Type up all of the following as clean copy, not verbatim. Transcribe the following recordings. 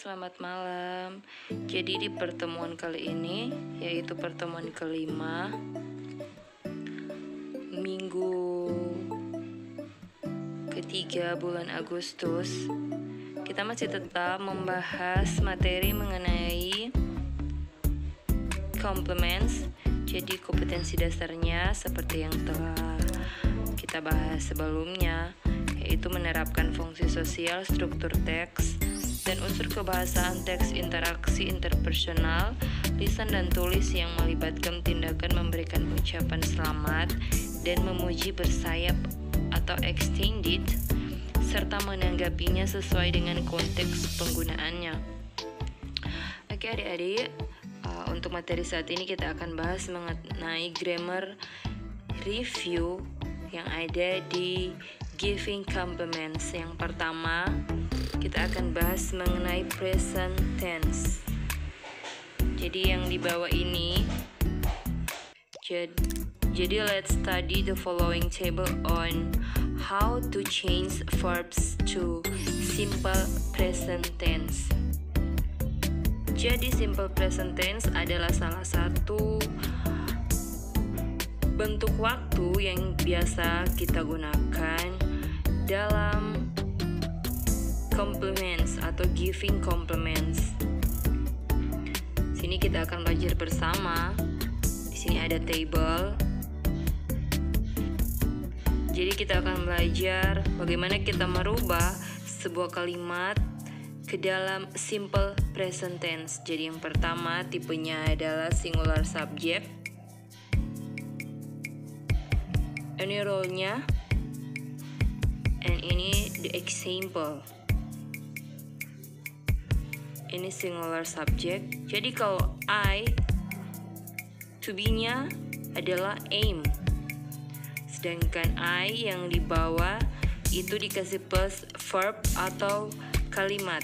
selamat malam. Jadi di pertemuan kali ini, yaitu pertemuan kelima, minggu ketiga bulan Agustus, kita masih tetap membahas materi mengenai complements. Jadi kompetensi dasarnya seperti yang telah kita bahas sebelumnya, yaitu menerapkan fungsi sosial, struktur teks, dan unsur kebahasaan teks, interaksi interpersonal, lisan dan tulis yang melibatkan tindakan memberikan ucapan selamat dan memuji bersayap atau extended, serta menanggapinya sesuai dengan konteks penggunaannya. Oke adik-adik, untuk materi saat ini kita akan bahas mengenai grammar review yang ada di giving compliments. Yang pertama, kita akan bahas mengenai present tense. Jadi yang di bawah ini, jadi let's study the following table on how to change verbs to simple present tense. Jadi simple present tense adalah salah satu bentuk waktu yang biasa kita gunakan dalam compliments atau giving compliments. Sini kita akan belajar bersama. Di sini ada table. Jadi kita akan belajar bagaimana kita merubah sebuah kalimat ke dalam simple present tense. Jadi yang pertama tipenya adalah singular subject. Ini role-nya, and ini the example. Ini singular subject. Jadi kalau I, to be-nya adalah aim. Sedangkan I yang di bawah itu dikasih plus verb atau kalimat.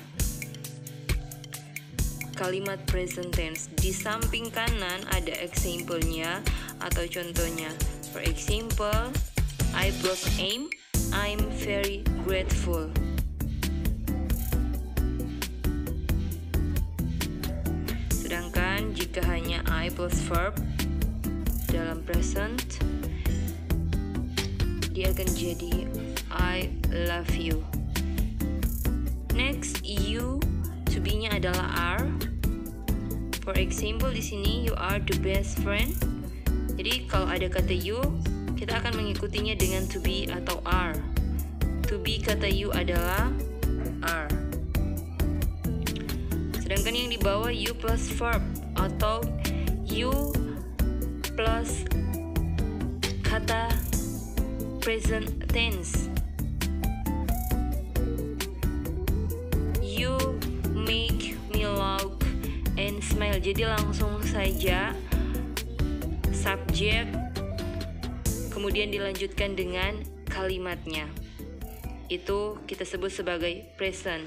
Kalimat present tense. Di samping kanan ada example-nya atau contohnya. For example, I plus aim, I'm very grateful. Sedangkan jika hanya I plus verb dalam present, dia akan jadi I love you. Next, you, to be-nya adalah are. For example, di sini you are the best friend. Jadi kalau ada kata you, kita akan mengikutinya dengan to be atau are. To be kata you adalah are. Sedangkan yang di bawah you plus verb atau you plus kata present tense. You make me laugh and smile. Jadi langsung saja subjek kemudian dilanjutkan dengan kalimatnya. Itu kita sebut sebagai present.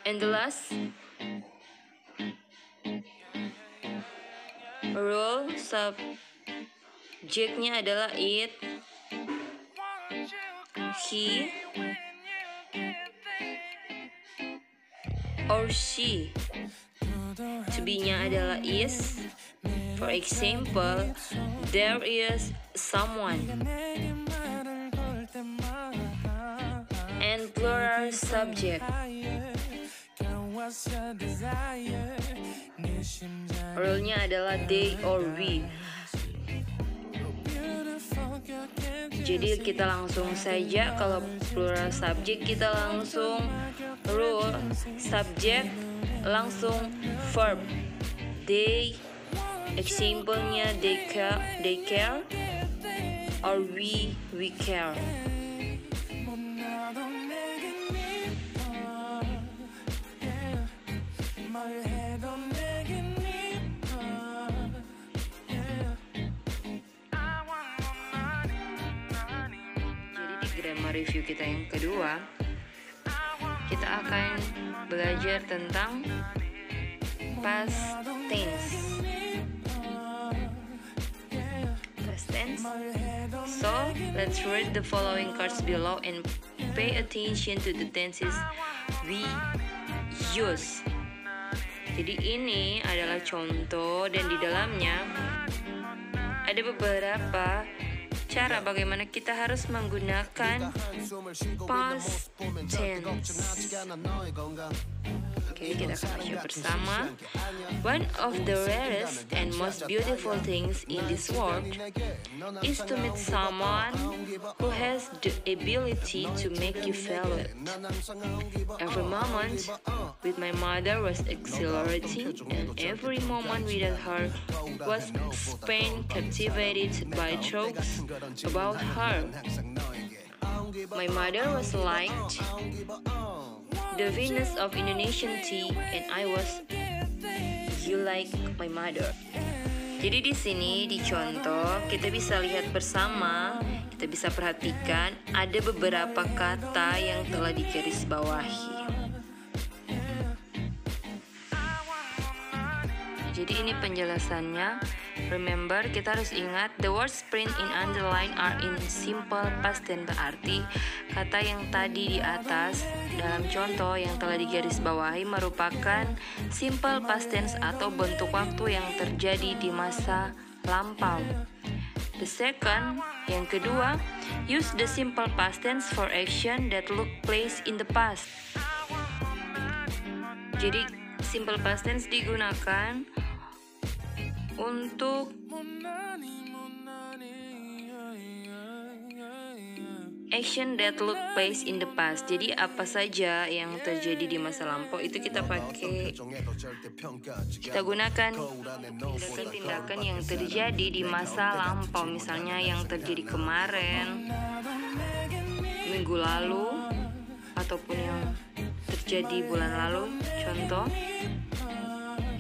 And the last role, subjeknya adalah it, he, or she. To be-nya adalah is. For example, there is someone. And plural subject. Role-nya adalah they or we. Jadi kita langsung saja, kalau plural subject kita langsung role, subject langsung verb. They, example-nya they care, or we care. Grammar review kita yang kedua, kita akan belajar tentang past tense. So, let's read the following cards below and pay attention to the tenses we use. Jadi ini adalah contoh dan di dalamnya ada beberapa cara bagaimana kita harus menggunakan past tense. Oke, kita akan baca bersama. One of the rarest and most beautiful things in this world is to meet someone who has the ability to make you feel it. Every moment with my mother was exhilarating, and every moment without her was spent captivated by jokes about her. My mother was like the Venus of Indonesian tea, and I was you like my mother. Jadi di sini di contoh kita bisa lihat bersama, kita bisa perhatikan ada beberapa kata yang telah digarisbawahi. Jadi ini penjelasannya. Remember, kita harus ingat the words print in underline are in simple past tense, berarti kata yang tadi di atas dalam contoh yang telah digarisbawahi merupakan simple past tense atau bentuk waktu yang terjadi di masa lampau. The second, yang kedua, use the simple past tense for action that took place in the past. Jadi simple past tense digunakan untuk action that took place in the past. Jadi apa saja yang terjadi di masa lampau itu kita gunakan tindakan yang terjadi di masa lampau. Misalnya yang terjadi kemarin, minggu lalu, ataupun yang terjadi bulan lalu. Contoh.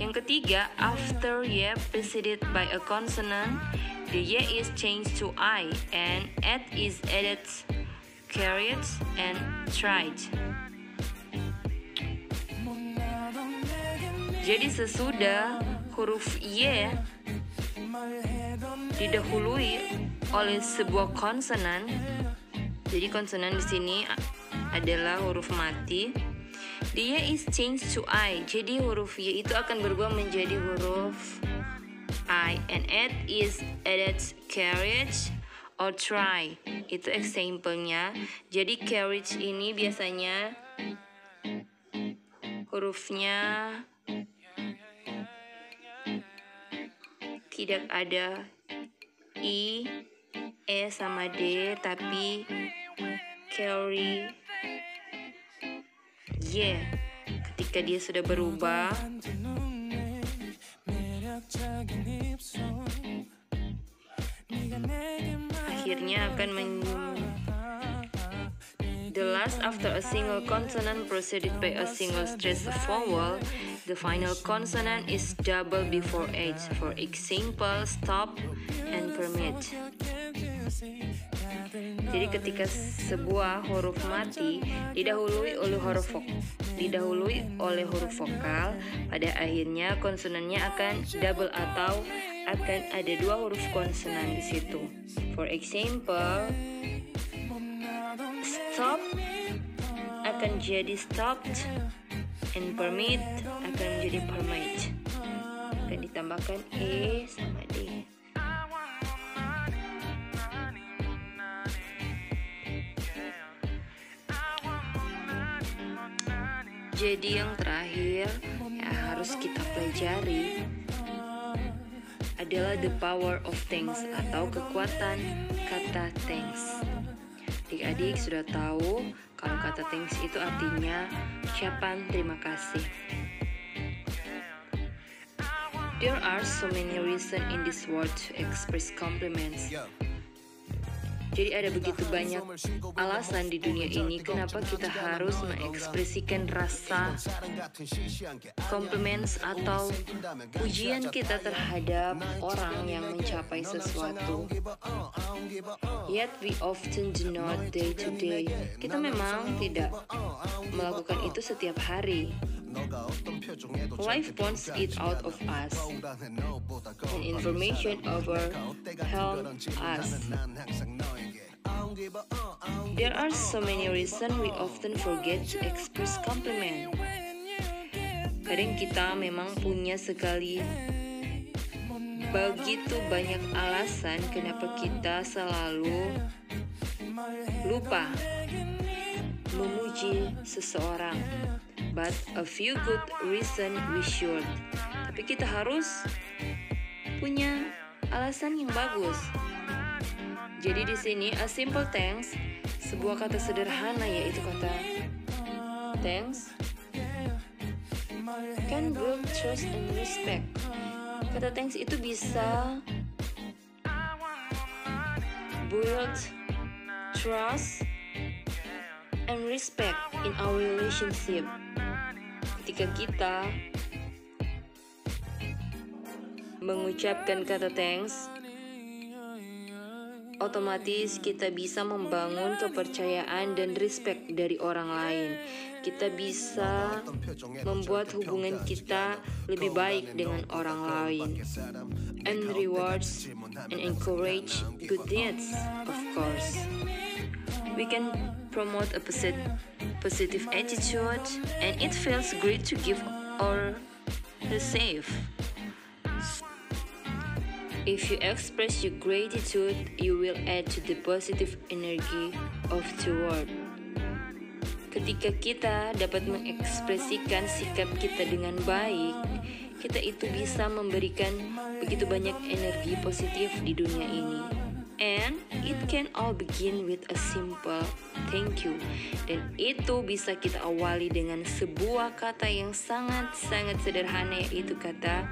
Yang ketiga, after y preceded by a consonant, the y is changed to I, and at is added, carried, and tried. Jadi sesudah huruf y didahului oleh sebuah konsonan, jadi konsonan di sini adalah huruf mati. The Y is changed to I. Jadi huruf Y itu akan berubah menjadi huruf I. And at is added carriage or try. Itu example-nya. Jadi carriage ini biasanya hurufnya tidak ada I, E sama D, tapi carry Y. Ketika dia sudah berubah, akhirnya akan the last after a single consonant preceded by a single stressed vowel. The final consonant is double before H. For example, stop and permit. Jadi ketika sebuah huruf mati didahului oleh huruf vokal, pada akhirnya konsonannya akan double atau akan ada dua huruf konsonan di situ. For example, stop akan jadi stopped, and permit akan menjadi permit. Akan ditambahkan E sama D. Jadi yang terakhir yang harus kita pelajari adalah the power of thanks atau kekuatan kata thanks. Adik-adik sudah tahu kalau kata thanks itu artinya ucapan terima kasih. There are so many reasons in this world to express compliments. Jadi ada begitu banyak alasan di dunia ini kenapa kita harus mengekspresikan rasa compliments atau pujian kita terhadap orang yang mencapai sesuatu. Yet we often do not day to day. Kita memang tidak melakukan itu setiap hari. Life wants it out of us, and information overwhelms us. There are so many reasons we often forget to express compliment. Kadang kita memang punya begitu banyak alasan kenapa kita selalu lupa memuji seseorang. But a few good reason we should. Tapi kita harus punya alasan yang bagus. Jadi di sini a simple thanks, sebuah kata sederhana yaitu kata thanks, can build trust and respect. Kata thanks itu bisa build trust and respect in our relationship. Ketika kita mengucapkan kata thanks, otomatis kita bisa membangun kepercayaan dan respect dari orang lain. Kita bisa membuat hubungan kita lebih baik dengan orang lain, and rewards and encourage good deeds, of course. We can promote a positive attitude, and it feels great to give or receive. If you express your gratitude, you will add to the positive energy of the world. Ketika kita dapat mengekspresikan sikap kita dengan baik, kita itu bisa memberikan begitu banyak energi positif di dunia ini. And it can all begin with a simple thank you. Dan itu bisa kita awali dengan sebuah kata yang sangat-sangat sederhana, yaitu kata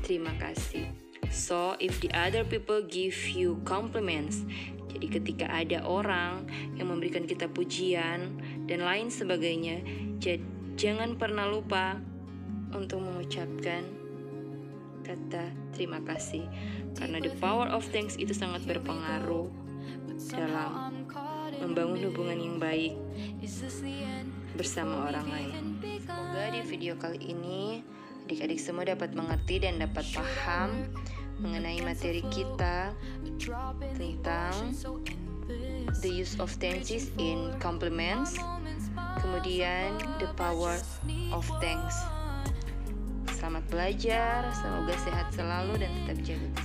terima kasih. So, if the other people give you compliments, jadi ketika ada orang yang memberikan kita pujian dan lain sebagainya, jangan pernah lupa untuk mengucapkan kata terima kasih. Karena the power of thanks itu sangat berpengaruh dalam membangun hubungan yang baik bersama orang lain. Semoga di video kali ini adik-adik semua dapat mengerti dan dapat paham mengenai materi kita tentang the use of tenses in compliments, kemudian the power of thanks. Selamat belajar, semoga sehat selalu dan tetap jaga kesehatan.